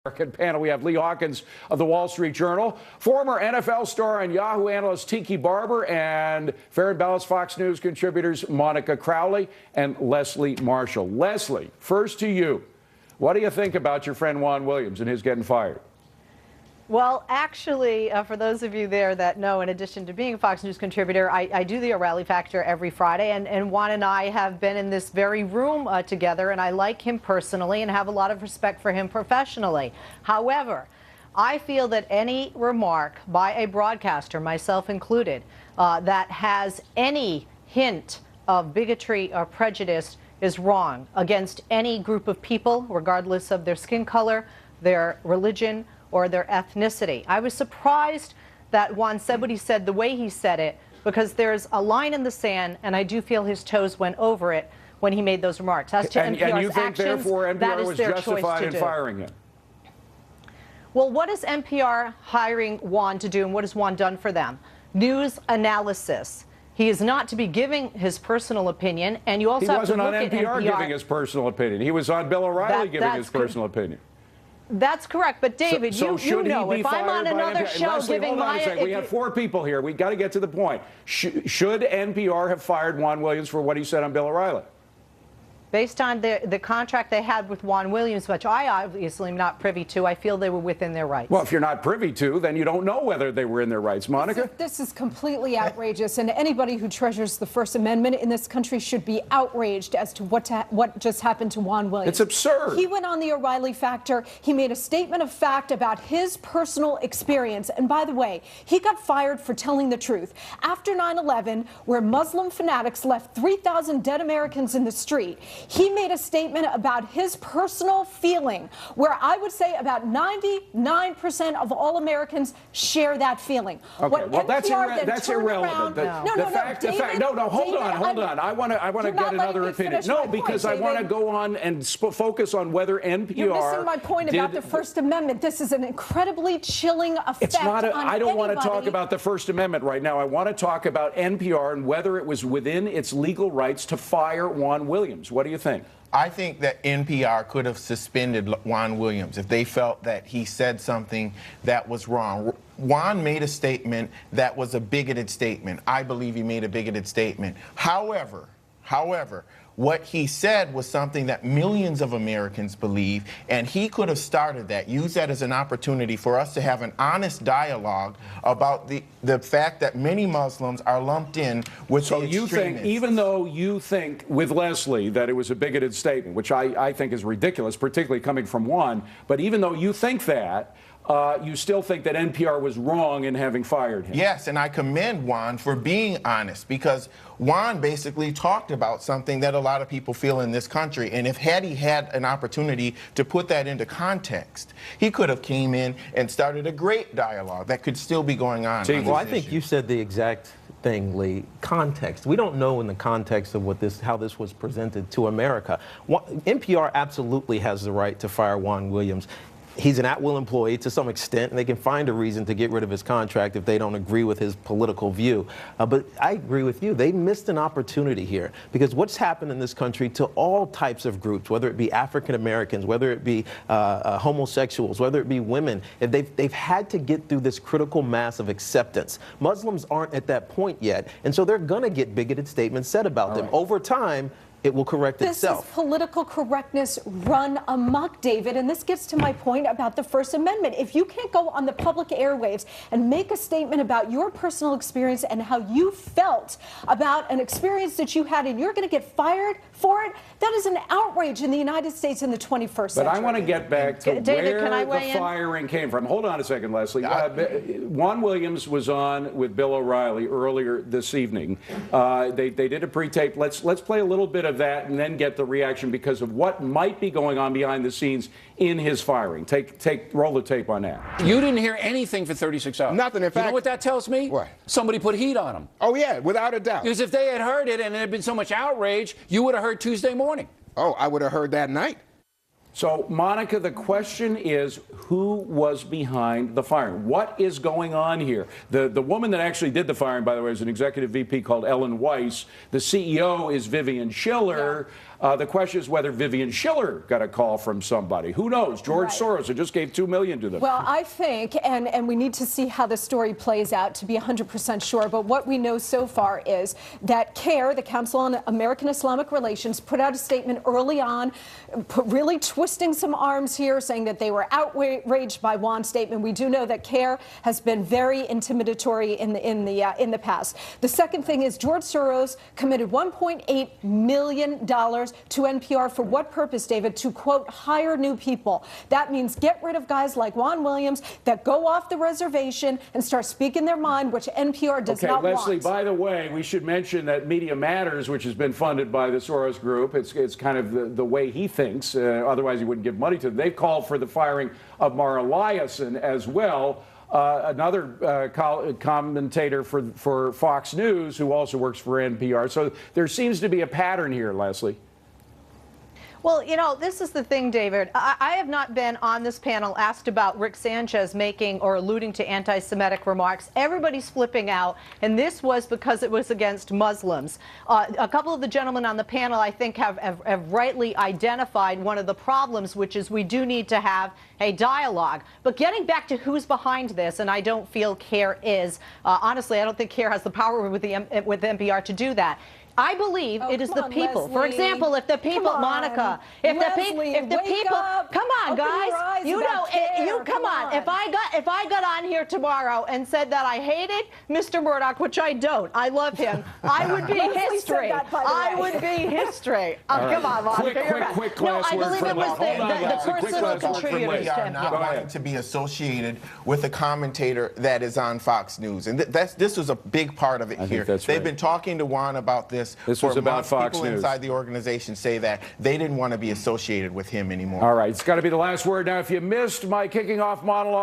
panel. We have Lee Hawkins of the Wall Street Journal, former NFL star and Yahoo analyst Tiki Barber, and Fair and Balanced Fox News contributors Monica Crowley and Leslie Marshall. Leslie, first to you. What do you think about your friend Juan Williams and his getting fired? Well, actually, for those of you there that know, in addition to being a Fox News contributor, I do the O'Reilly Factor every Friday, and Juan and I have been in this very room together, and I like him personally and have a lot of respect for him professionally. However, I feel that any remark by a broadcaster, myself included, that has any hint of bigotry or prejudice is wrong against any group of people, regardless of their skin color, their religion, or their ethnicity. I was surprised that Juan said what he said the way he said it, because there's a line in the sand, and I do feel his toes went over it when he made those remarks. As to NPR's and you think, actions, therefore, that NPR is was their justified in choice to do. firing him? Well, what is NPR hiring Juan to do, and what has Juan done for them? News analysis. He is not to be giving his personal opinion, and you also have to look at NPR. He wasn't on NPR giving his personal opinion. He was on Bill O'Reilly giving his personal opinion. That's correct, but David, you know, if I'm on another show Leslie, giving my... We have 4 people here. We got to get to the point. Should NPR have fired Juan Williams for what he said on Bill O'Reilly? Based on the contract they had with Juan Williams, which I obviously am not privy to, I feel they were within their rights. Well, if you're not privy to, then you don't know whether they were in their rights. Monica? This is completely outrageous, and anybody who treasures the First Amendment in this country should be outraged as to what just happened to Juan Williams. It's absurd. He went on the O'Reilly Factor. He made a statement of fact about his personal experience. And by the way, he got fired for telling the truth. After 9/11, where Muslim fanatics left 3,000 dead Americans in the street, he made a statement about his personal feeling, where I would say about 99% of all Americans share that feeling. Okay, well, that's irrelevant. Hold on. I want to get another opinion. No, because I want to go on and focus on whether NPR... You're missing my point about the First Amendment. This is an incredibly chilling effect It's not on I don't want to anybody. talk about the First Amendment right now. I want to talk about NPR and whether it was within its legal rights to fire Juan Williams. What do you think? I think that NPR could have suspended Juan Williams if they felt that he said something that was wrong. Juan made a statement that was a bigoted statement. I believe he made a bigoted statement. However, what he said was something that millions of Americans believe, and he could have started that, used that as an opportunity for us to have an honest dialogue about the fact that many Muslims are lumped in with the extremists. So you think, even though you think with Leslie that it was a bigoted statement, which I think is ridiculous, particularly coming from Juan, but even though you think that, you still think that NPR was wrong in having fired him? Yes, and I commend Juan for being honest, because Juan basically talked about something that a lot of people feel in this country, and if he had an opportunity to put that into context, he could have came in and started a great dialogue that could still be going on. Well, I think you said the exact thing, Lee. Context. We don't know in the context of how this was presented to America. NPR absolutely has the right to fire Juan Williams. He's an at-will employee to some extent, and they can find a reason to get rid of his contract if they don't agree with his political view. But I agree with you. They missed an opportunity here, because what's happened in this country to all types of groups, whether it be African Americans, whether it be homosexuals, whether it be women, they've had to get through this critical mass of acceptance. Muslims aren't at that point yet, and so they're going to get bigoted statements said about them. Over time, it will correct itself. This is political correctness run amok, David, and this gets to my point about the First Amendment. If you can't go on the public airwaves and make a statement about your personal experience and how you felt about an experience that you had, and you're going to get fired for it, that is an outrage in the United States in the 21st century. But I want to get back to where the firing came from. Hold on a second, Leslie. Juan Williams was on with Bill O'Reilly earlier this evening. They did a pre-tape. Let's play a little bit of that and then get the reaction because of what might be going on behind the scenes in his firing. Roll the tape on that. You didn't hear anything for 36 hours. Nothing. In fact, you know what that tells me? What? Somebody put heat on him. Oh, yeah, without a doubt. Because if they had heard it and there had been so much outrage, you would have heard Tuesday morning. Oh, I would have heard that night. So, Monica, the question is, who was behind the firing? What is going on here? The woman that actually did the firing, by the way, is an executive VP called Ellen Weiss. The CEO is Vivian Schiller. The question is whether Vivian Schiller got a call from somebody. Who knows? George Soros, who just gave $2 million to them. Well, I think, and we need to see how the story plays out to be 100% sure, but what we know so far is that CARE, the Council on American Islamic Relations, put out a statement early on, really twisting some arms here, saying that they were outraged by Juan's statement. We do know that CARE has been very intimidatory in the past. The second thing is George Soros committed $1.8 million to NPR for what purpose, David? To, quote, hire new people. That means get rid of guys like Juan Williams that go off the reservation and start speaking their mind, which NPR does not want. Okay, Leslie, by the way, we should mention that Media Matters, which has been funded by the Soros Group, it's kind of the way he thinks, otherwise he wouldn't give money to them. They've called for the firing of Mara Liasson as well. Another commentator for Fox News who also works for NPR. So there seems to be a pattern here, Leslie. Well, you know, this is the thing, David. I have not been on this panel asked about Rick Sanchez making or alluding to anti-Semitic remarks. Everybody's flipping out, and this was because it was against Muslims. A couple of the gentlemen on the panel, I think, have rightly identified one of the problems, which is we do need to have a dialogue. But getting back to who's behind this, and I don't feel CARE is, honestly, I don't think CARE has the power with NPR to do that. I believe it is the people. Leslie. For example, if the people, Monica, if the people, come on, guys, you know, come on. If I got on here tomorrow and said that I hated Mr. Murdoch, which I don't, I love him, I would be history. I would be history. Come on, Monica. Quick last word from Leslie. The personal contributors. We are not wanting to be associated with a commentator that is on Fox News, and this was a big part of it here. They've been talking to Juan about this. This was about Fox News. People inside the organization say that they didn't want to be associated with him anymore. All right, it's got to be the last word. Now, if you missed my kicking off monologue,